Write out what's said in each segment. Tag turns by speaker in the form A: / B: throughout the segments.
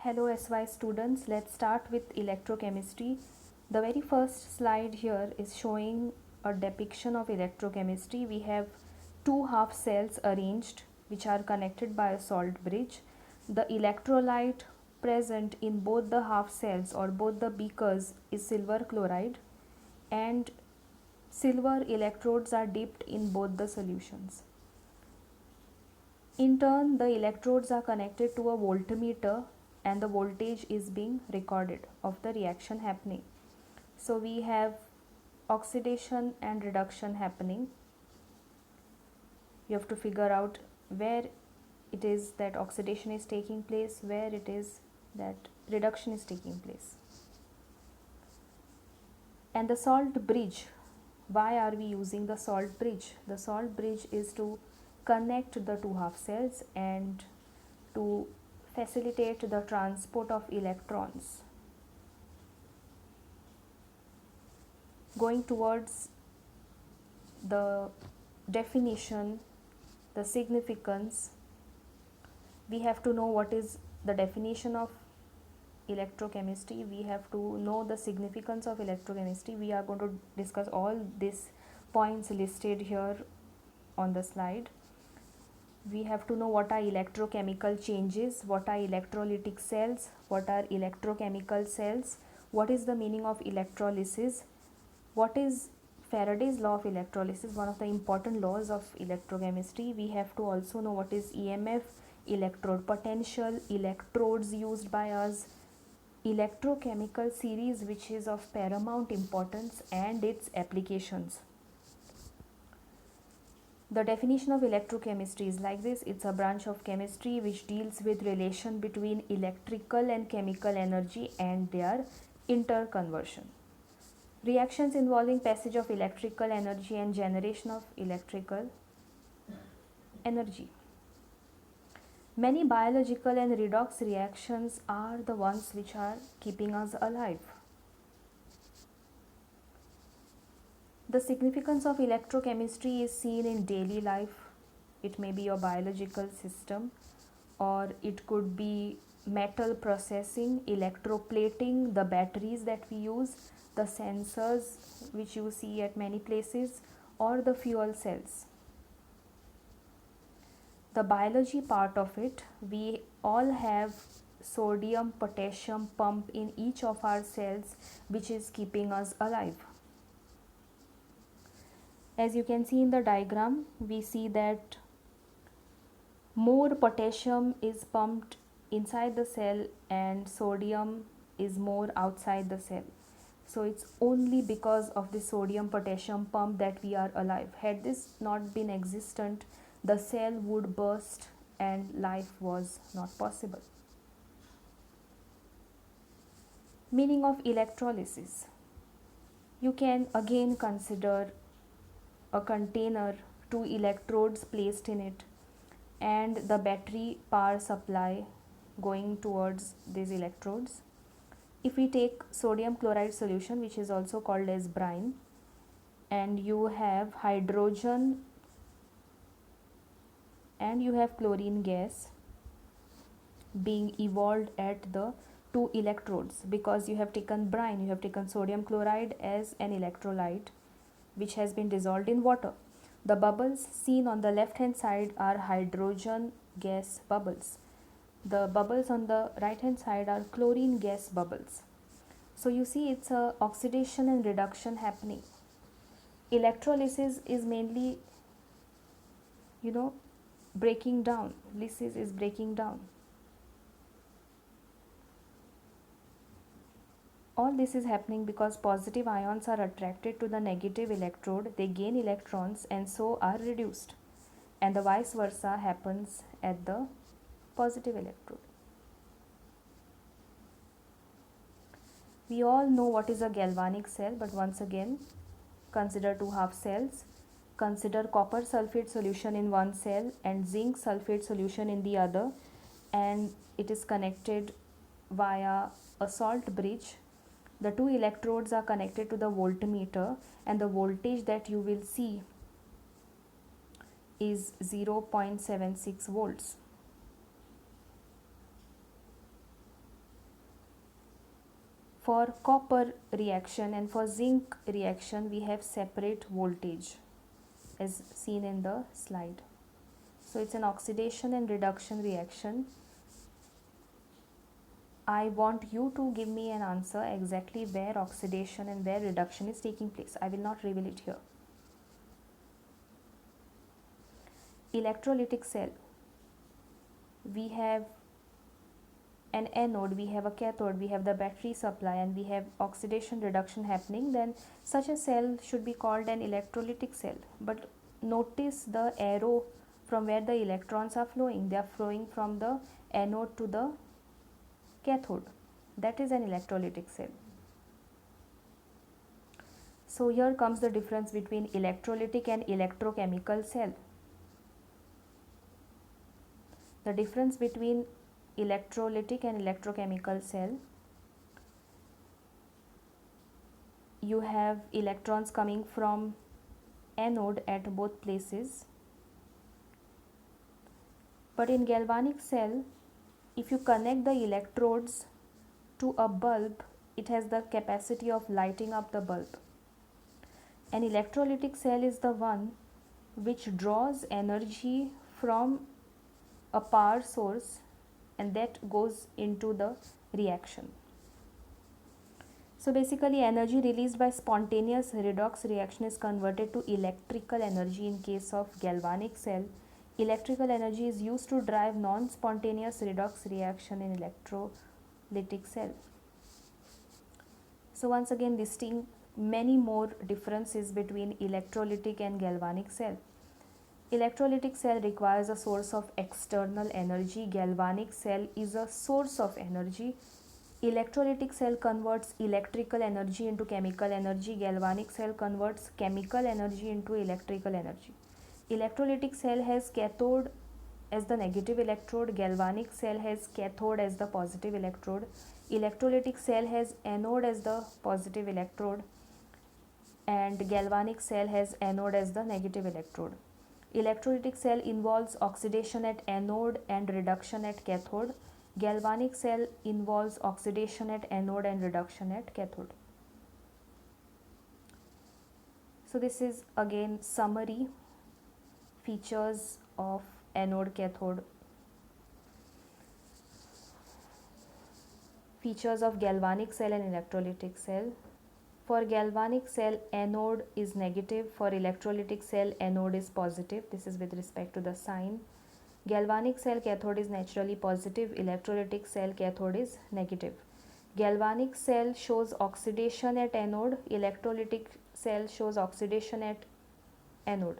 A: Hello SY students, let's start with electrochemistry. The very first slide here is showing a depiction of electrochemistry. We have two half cells arranged which are connected by a salt bridge. The electrolyte present in both the half cells or both the beakers is silver chloride, and silver electrodes are dipped in both the solutions. In turn, the electrodes are connected to a voltmeter and the voltage is being recorded of the reaction happening. So we have oxidation and reduction happening. You have to figure out where it is that oxidation is taking place, where it is that reduction is taking place. And the salt bridge, why are we using the salt bridge? The salt bridge is to connect the two half cells and to facilitate the transport of electrons. Going towards the definition, the significance, we have to know what is the definition of electrochemistry. We have to know the significance of electrochemistry. We are going to discuss all these points listed here on the slide. We have to know what are electrochemical changes, what are electrolytic cells, what are electrochemical cells, what is the meaning of electrolysis, what is Faraday's law of electrolysis, one of the important laws of electrochemistry. We have to also know what is EMF, electrode potential, electrodes used by us, electrochemical series which is of paramount importance, and its applications. The definition of electrochemistry is like this. It's a branch of chemistry which deals with relation between electrical and chemical energy and their interconversion. Reactions involving passage of electrical energy and generation of electrical energy. Many biological and redox reactions are the ones which are keeping us alive. The significance of electrochemistry is seen in daily life. It may be your biological system, or it could be metal processing, electroplating, the batteries that we use, the sensors which you see at many places, or the fuel cells. The biology part of it, we all have sodium potassium pump in each of our cells which is keeping us alive. As you can see in the diagram, we see that more potassium is pumped inside the cell and sodium is more outside the cell. So it's only because of the sodium potassium pump that we are alive. Had this not been existent, the cell would burst and life was not possible. Meaning of electrolysis. You can again consider a container, two electrodes placed in it, and the battery power supply going towards these electrodes. If we take sodium chloride solution, which is also called as brine, and you have hydrogen and you have chlorine gas being evolved at the two electrodes, because you have taken brine, you have taken sodium chloride as an electrolyte which has been dissolved in water. The bubbles seen on the left hand side are hydrogen gas bubbles. The bubbles on the right hand side are chlorine gas bubbles. So you see it's a oxidation and reduction happening. Electrolysis is mainly, breaking down. Lysis is breaking down. All this is happening because positive ions are attracted to the negative electrode, they gain electrons and so are reduced, and the vice versa happens at the positive electrode. We all know what is a galvanic cell, but once again, consider two half cells. Consider copper sulfate solution in one cell and zinc sulfate solution in the other, and it is connected via a salt bridge. The two electrodes are connected to the voltmeter, and the voltage that you will see is 0.76 volts. For copper reaction and for zinc reaction, we have separate voltage as seen in the slide. So it's an oxidation and reduction reaction. I want you to give me an answer exactly where oxidation and where reduction is taking place. I will not reveal it here. Electrolytic cell. We have an anode, we have a cathode, we have the battery supply, and we have oxidation reduction happening. Then such a cell should be called an electrolytic cell. But notice the arrow from where the electrons are flowing. They are flowing from the anode to the cathode. That is an electrolytic cell. So here comes the difference between electrolytic and electrochemical cell. The difference between electrolytic and electrochemical cell: you have electrons coming from anode at both places. But in galvanic cell, if you connect the electrodes to a bulb, it has the capacity of lighting up the bulb. An electrolytic cell is the one which draws energy from a power source, and that goes into the reaction. So basically, energy released by spontaneous redox reaction is converted to electrical energy in case of galvanic cell. Electrical energy is used to drive non-spontaneous redox reaction in electrolytic cell. So once again, listing many more differences between electrolytic and galvanic cell. Electrolytic cell requires a source of external energy. Galvanic cell is a source of energy. Electrolytic cell converts electrical energy into chemical energy. Galvanic cell converts chemical energy into electrical energy. Electrolytic cell has cathode as the negative electrode. Galvanic cell has cathode as the positive electrode. Electrolytic cell has anode as the positive electrode, and galvanic cell has anode as the negative electrode. Electrolytic cell involves oxidation at anode and reduction at cathode. Galvanic cell involves oxidation at anode and reduction at cathode. So this is again summary features of anode cathode. Features of galvanic cell and electrolytic cell. For galvanic cell, anode is negative. For electrolytic cell, anode is positive. This is with respect to the sign. Galvanic cell cathode is naturally positive. Electrolytic cell cathode is negative. Galvanic cell shows oxidation at anode. Electrolytic cell shows oxidation at anode.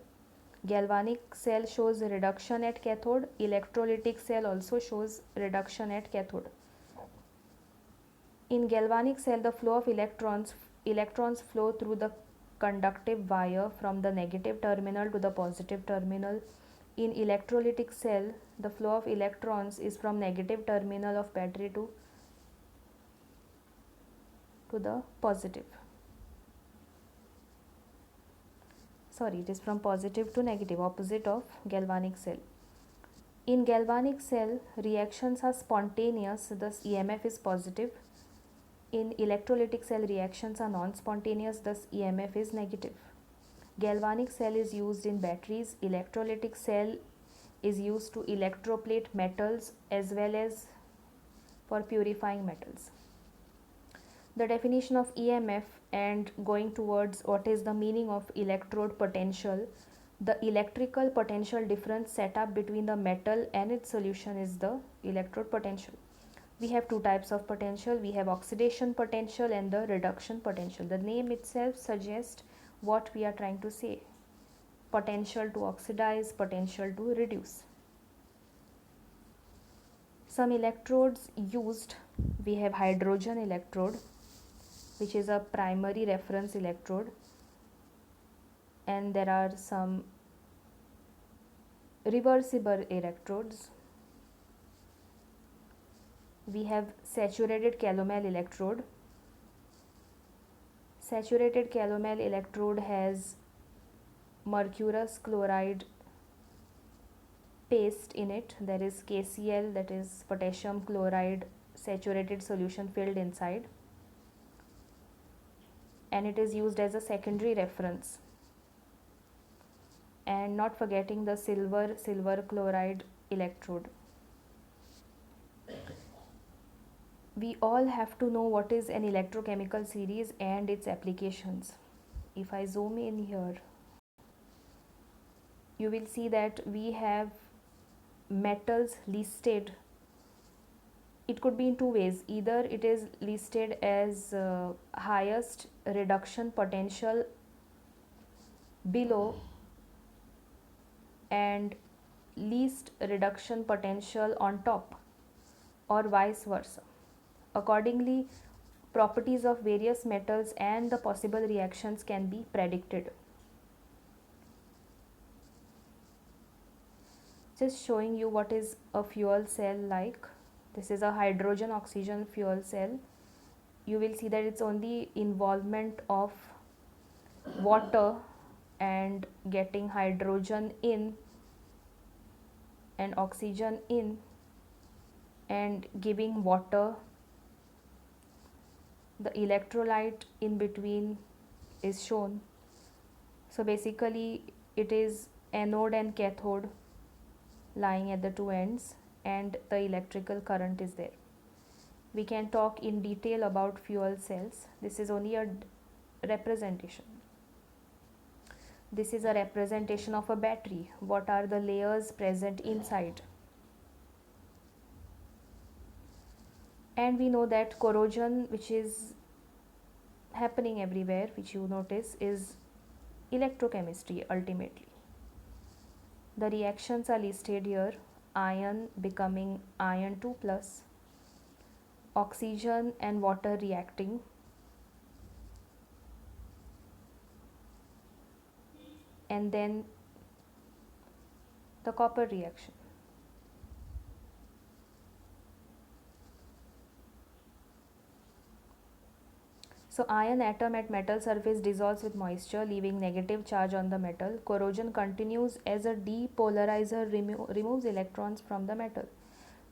A: Galvanic cell shows reduction at cathode. Electrolytic cell also shows reduction at cathode. In galvanic cell, the flow of electrons flow through the conductive wire from the negative terminal to the positive terminal. In electrolytic cell, the flow of electrons is from negative terminal of battery to the positive. Sorry, it is from positive to negative, opposite of galvanic cell. In galvanic cell, reactions are spontaneous, thus EMF is positive. In electrolytic cell, reactions are non-spontaneous, thus EMF is negative. Galvanic cell is used in batteries. Electrolytic cell is used to electroplate metals as well as for purifying metals. The definition of EMF and going towards what is the meaning of electrode potential. The electrical potential difference set up between the metal and its solution is the electrode potential. We have two types of potential. We have oxidation potential and the reduction potential. The name itself suggests what we are trying to say: potential to oxidize, potential to reduce. Some electrodes used, we have hydrogen electrode, which is a primary reference electrode, and there are some reversible electrodes. We have saturated calomel electrode. Saturated calomel electrode has mercurous chloride paste in it. There is KCl, that is potassium chloride saturated solution filled inside. and it is used as a secondary reference. And not forgetting the silver chloride electrode. We all have to know what is an electrochemical series and its applications. If I zoom in here, you will see that we have metals listed. It could be in two ways. Either it is listed as highest reduction potential below and least reduction potential on top, or vice versa. Accordingly, properties of various metals and the possible reactions can be predicted. Just showing you what is a fuel cell like. This is a hydrogen oxygen fuel cell. You will see that it's only involvement of water and getting hydrogen in and oxygen in and giving water. The electrolyte in between is shown. So basically it is anode and cathode lying at the two ends, and the electrical current is there. We can talk in detail about fuel cells. This is only a representation. This is a representation of a battery. What are the layers present inside? And we know that corrosion, which is happening everywhere, which you notice, is electrochemistry ultimately. The reactions are listed here: iron becoming iron 2 plus, oxygen and water reacting, and then the copper reaction. So iron atom at metal surface dissolves with moisture, leaving negative charge on the metal. Corrosion continues as a depolarizer removes electrons from the metal.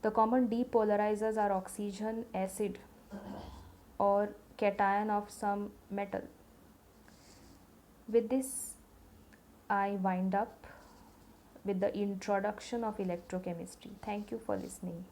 A: The common depolarizers are oxygen, acid, or cation of some metal. With this, I wind up with the introduction of electrochemistry. Thank you for listening.